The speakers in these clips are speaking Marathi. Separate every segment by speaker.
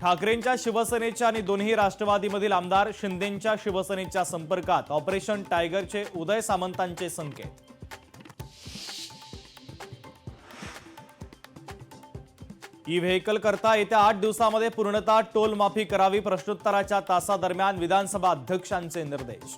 Speaker 1: ठाकरेंच्या शिवसेनेच्या आणि दोन्ही राष्ट्रवादीमधील आमदार शिंदेंच्या शिवसेनेच्या संपर्कात ऑपरेशन टायगरचे उदय सामंतांचे संकेत। ई व्हेकल करता येत्या 8 दिवसांमध्ये पूर्णतः टोल माफी करावी, प्रश्नोत्तराच्या तासादरम्यान विधानसभा अध्यक्षांचे निर्देश।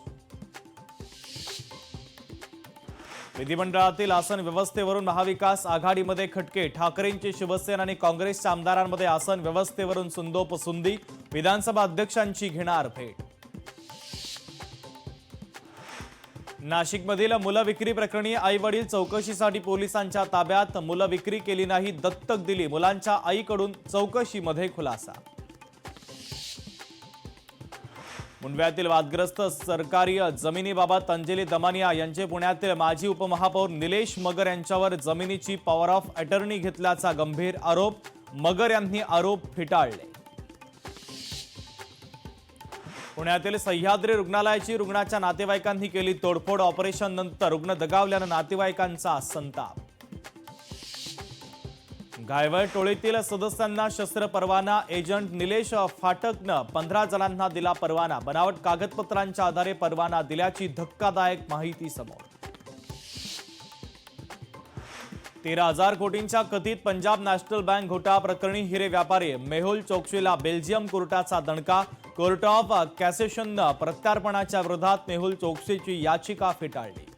Speaker 1: विधिमंडळातील आसन व्यवस्थेवरून महाविकास आघाडीमध्ये खटके, ठाकरेंची शिवसेना आणि काँग्रेसच्या आमदारांमध्ये आसन व्यवस्थेवरून सुंदोपसुंदी, विधानसभा अध्यक्षांची घेणार भेट। नाशिकमधील मुलं विक्री प्रकरणी आई वडील चौकशीसाठी पोलिसांच्या ताब्यात, मुलं विक्री केली नाही, दत्तक दिली, मुलांच्या आईकडून चौकशीमध्ये खुलासा। मुंडव्यातील वादग्रस्त सरकारी जमिनीबाबत अंजली दमानिया यांचे पुण्यातील माजी उपमहापौर निलेश मगर यांच्यावर जमिनीची पॉवर ऑफ अटर्नी घेतल्याचा गंभीर आरोप, मगर यांनी आरोप फेटाळले। पुण्यातील सह्याद्री रुग्णालयाची रुग्णाच्या नातेवाईकांनी केली तोडफोड, ऑपरेशन नंतर रुग्ण दगावल्यानं नातेवाईकांचा संताप। घायवळ टोळीतील सदस्यांना शस्त्र परवाना, एजंट निलेश फाटकनं 15 जणांना दिला परवाना, बनावट कागदपत्रांच्या आधारे परवाना दिल्याची धक्कादायक माहिती समोर। 13,000 कोटींच्या कथित पंजाब नॅशनल बँक घोटाळा प्रकरणी हिरे व्यापारी मेहुल चोक्सीला बेल्जियम कोर्टाचा दणका, कोर्ट ऑफ कॅसेशननं प्रत्यार्पणाच्या विरोधात मेहुल चोक्सीची याचिका फेटाळली।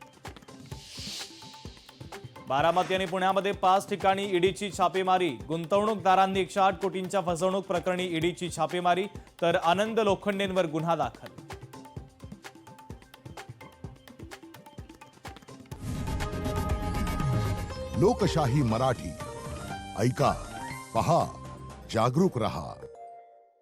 Speaker 1: बारामती आणि पुण्यामध्ये 5 ठिकाणी ईडीची छापेमारी, गुंतवणूकदारांनी 108 कोटींच्या फसवणूक प्रकरणी ईडीची छापेमारी, तर आनंद लोखंडेंवर गुन्हा दाखल।
Speaker 2: लोकशाही मराठी ऐका, पहा, जागरूक रहा।